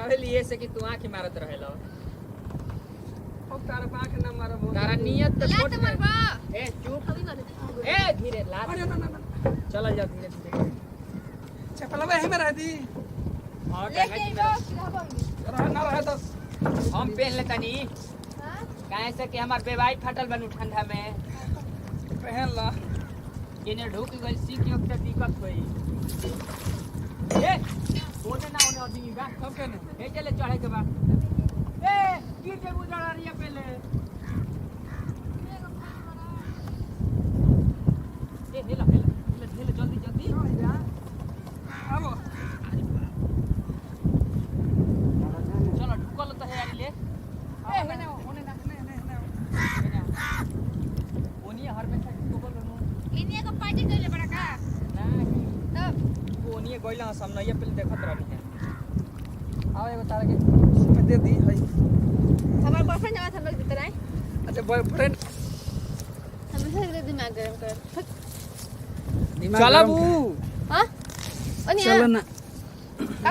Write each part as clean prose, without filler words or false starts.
काहे लिए से कि तू आंख मारत रहेला अब तारा आंख ना मारबो तारा नियत तो छोट मरबा ए चुप अभी कर ए धीरे लात अरे ना चल जा धीरे धीरे चपलवा है में रह दी हां लेके टांगा रह ना रह दस हम पहन ले तनी हां काहे से कि हमार बेवाई फाटल बनू ठंडा में पहन ला इने ढुक गई सी की ओकरा दिक्कत होई ए ओने ना ओने आदमी बा सब कहने ए चले चढ़े के बा ए गिर के गुजरा रही है पहले ए हेला हेला हेला जल्दी जल्दी अब चलो ढुकल तो है यार ले ए हेने ओने ना ओनी हर में ढुकल नो इन्हीं को पार्टी कर ले बड़ा का ना तब ओनी गइला हम नहीं पहले देखत रहनी है आओ एगो तारा के में दे दी है हमारा बॉयफ्रेंड जब हम लोग देते रहे अच्छा बॉयफ्रेंड हमेशा इधर दिमाग गरम कर चला बू हां ओनी चलो ना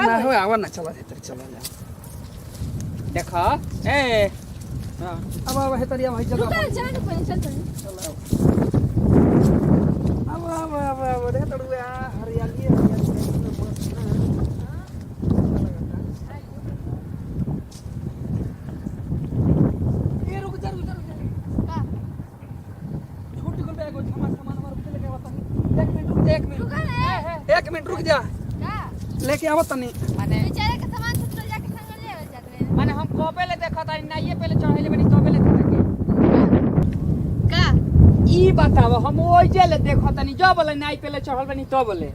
ना हो आवा ना चला दे चला जा देखा ए हां अब है तरिया भाई जगह रुक जा के पहले चल चल अब रे तड़ुआ हरियाली ये रुक जा का छोटी को बैग सामान हमारे ऊपर लेके आवत नहीं 1 मिनट रुक जा 1 मिनट रुक रे 1 मिनट रुक जा का लेके आवत नहीं माने बेचारे का सामान सब तो जाके संग ले जाते रहे माने हम कोपे ले देखा था ना ये पहले चढ़ाइले बनी तो पहले देखे का ई बताओ हम ओइ जे ले देखा था नहीं जो बोले नाई पहले चढ़ल बनी तो बोले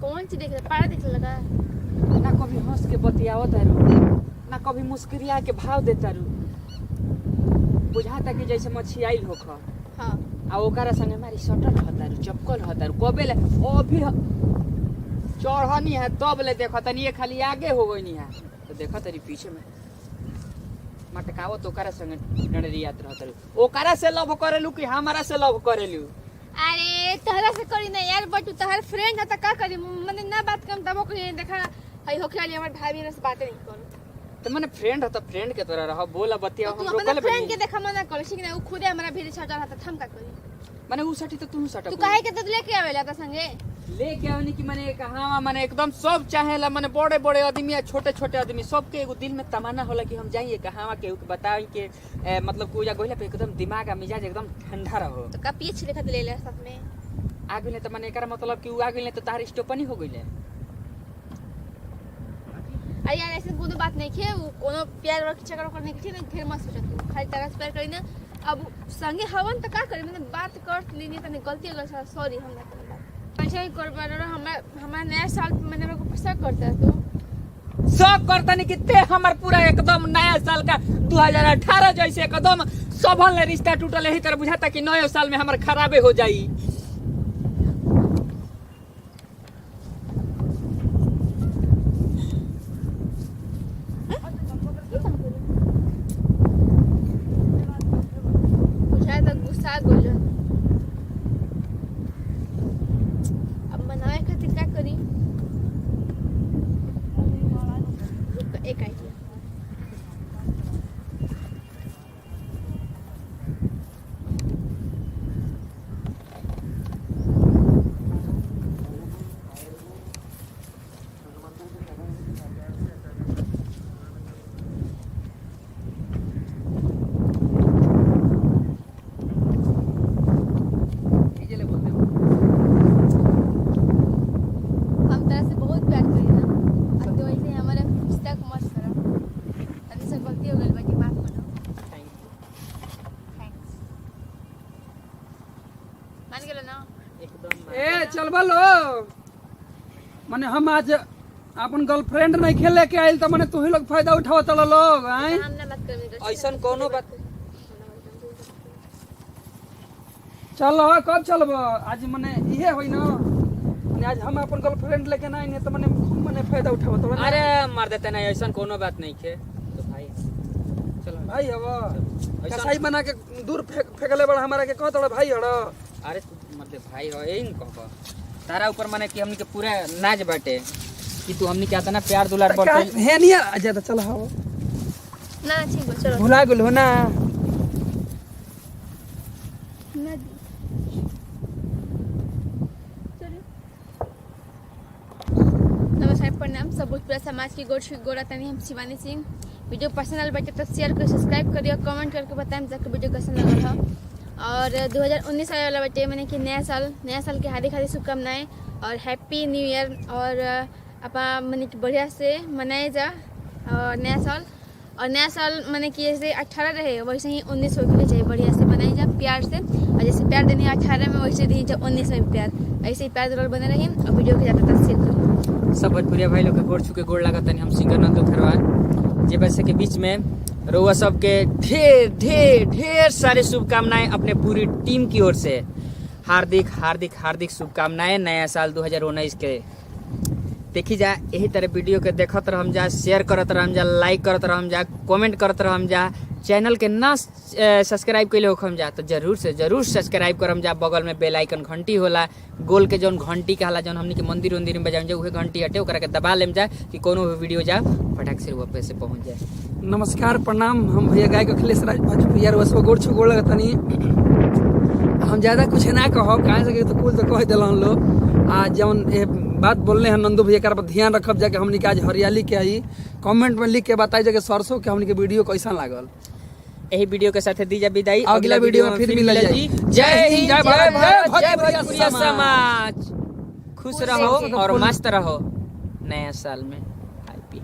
कौन सी देख पारा देख लगा ना कभी हंस के बतियावत है ना कभी मुस्कुरा के भाव देता रू बुझाता कि जैसे मच्छी आइल होख हां आ ओकरा संगे मारी सटल रहता रू चपकल रहता रू कोबे ले ओ भी चढ़नी है तब ले देखा तनी ये खाली आगे हो गई नहीं है तो देखा तेरी पीछे में मटकावत ओकरा संगे डंडरियात रहता रू ओकरा से लव करेलू कि हमारा से लव करेलू अरे तहरा से करी ना यार बट तहर फ्रेंड है त का करी मने ना बात कम तब करी देखा हई होखे वाली हमर भाभी ने से बात नहीं करो तो मैंने फ्रेंड है तो फ्रेंड के तरह रहो बोला बतिया तू हम अपना रोकले फ्रेंड के बनी देखा मना कर ठीक ना वो खुदे हमरा भीड़ छटा रहता थम का करी माने उ सटी तो तू सटा तू काहे के तो लेके आवेला त संगे लेके आवनी कि माने कहां माने एकदम सब चाहेला माने बड़े बड़े आदमी या छोटे छोटे आदमी सबके एगो दिल में तमन्ना होला कि हम जाइए कहां के बताई के मतलब कोई गोइला पे एकदम दिमाग आ मिजाज एकदम ठंडा रहो तो का पीछे देखा ले ले साथ में आगे ले तो माने एकरा मतलब कि उ आगे ले तो तार स्टोपनी हो गइले अरे यार ऐसे कोनो बात नहीं है वो कोनो प्यार और चक्कर करने की ना फिर मत सोच तू खाली तरह से प्यार करी ना अब संगे हवन त का करी मैंने बात कर लेनी तने गलती हो गई सॉरी हम ना अच्छा ही कर पर हमारा नया साल मैंने मेरे को पसंद करता है तो सब करता नहीं कितने हमार पूरा एकदम नया साल का 2018 जैसे एकदम सबन ले रिश्ता टूटल यही तरह बुझाता कि नए साल में हमार खराबे हो जाई बुझाया था गुस्सा गोल अब मनावे खातिर क्या करी एक आइडिया हम तरह से बहुत प्यार करी ना अब तो वैसे हमारे रिश्ता को मत करो अभी सब गलती हो गई बाकी माफ करो थैंक्स मान गेलो ना एकदम ए चल बोलो माने हम आज अपन गर्लफ्रेंड नहीं खेले के आइल त माने तू ही लोग फायदा उठाव चल लोग हैं हम ना बात कर ऐसन कोनो बात चल कब चलब आज माने इहे होई ना माने आज हम अपन गर्लफ्रेंड लेके ना आइने त माने खूब माने फायदा उठाव तो अरे मार देते नहीं ऐसा कोनो बात नहीं खे तो भाई चलो भाई अब ऐसा कसाई बना के दूर फेंकले बड़ा हमारा के कहत भाई हड़ अरे तू मतलब भाई हो यही न कह तारा ऊपर माने कि हमनी के पूरा नाच बाटे कि तू हमनी क्या ना प्यार दुलार का बोलते है नहीं आ जा चल हां ना ठीक बा चलो भुला गेल हो ना ना दी चलो नमस्कार प्रणाम सब भोजपुरा समाज की गोरा तनी हम शिवानी सिंह वीडियो पसंद बाटे तो शेयर करिए सब्सक्राइब करिए कमेंट करके बताएं जाकर वीडियो कैसा लगल है और 2019 आने वाला बाटे मैंने कि नया साल की हार्दिक शुभकामनाएं और हैप्पी न्यू ईयर और अपना मैंने कि बढ़िया से मनाए जा और नया साल मैंने कि जैसे 18 रहे वैसे ही 19 होने चाहिए बढ़िया से मनाए जा प्यार से और जैसे प्यार देने 18 में वैसे दी जा 19 में प्यार ऐसे ही प्यार जरूर बने रही और वीडियो के ज़्यादा शेयर करिए सब भोजपुरिया भाई लोग के गोड़ छुके गोड़ लागत हम सिंगर नंदू खरवा जे बस के बीच में रउआ सबके ढेर ढेर ढेर सारे शुभकामनाएं अपने पूरी टीम की ओर से हार्दिक हार्दिक हार्दिक शुभकामनाएं नया साल 2019 के। देखी जा यही तरह वीडियो के देखत रहम जा शेयर करत रहम जा लाइक करत रहम जा कमेंट करत रहम जा चैनल के ना सब्सक्राइब कैले होखम जा तो जरूर से जरूर सब्सक्राइब करम जा बगल में बेल आइकन घंटी होला गोल के जौन घंटी कहला जौन हमनी के मंदिर उंदिर में बजाम जा उहे घंटी हटे ओकरा के दबा लेम जा कि कोनो भी वीडियो जा फटाक से रुपए से पहुंच जाए। नमस्कार प्रणाम हम भैया गाय अखिलेश राज भोजपुरिया रसवा गोड़ छू गोड़ लगतनी हम ज्यादा कुछ ना कहब काहे से तो कुल तो कह देलन लोग आज जौन ए बात बोलने हैं नंदू भैया पर ध्यान रखब जाके हमनी के आज हरियाली के आई कमेंट में लिख के बताई जाके सरसों के हमनी के वीडियो कैसा लागल यही वीडियो के साथ दी जा विदाई अगला वीडियो में फिर मिल जाई। जय हिंद जय भारत जय भोजपुरिया भोजपुरिया समाज। समाज खुश रहो और मस्त रहो नया साल में हैप्पी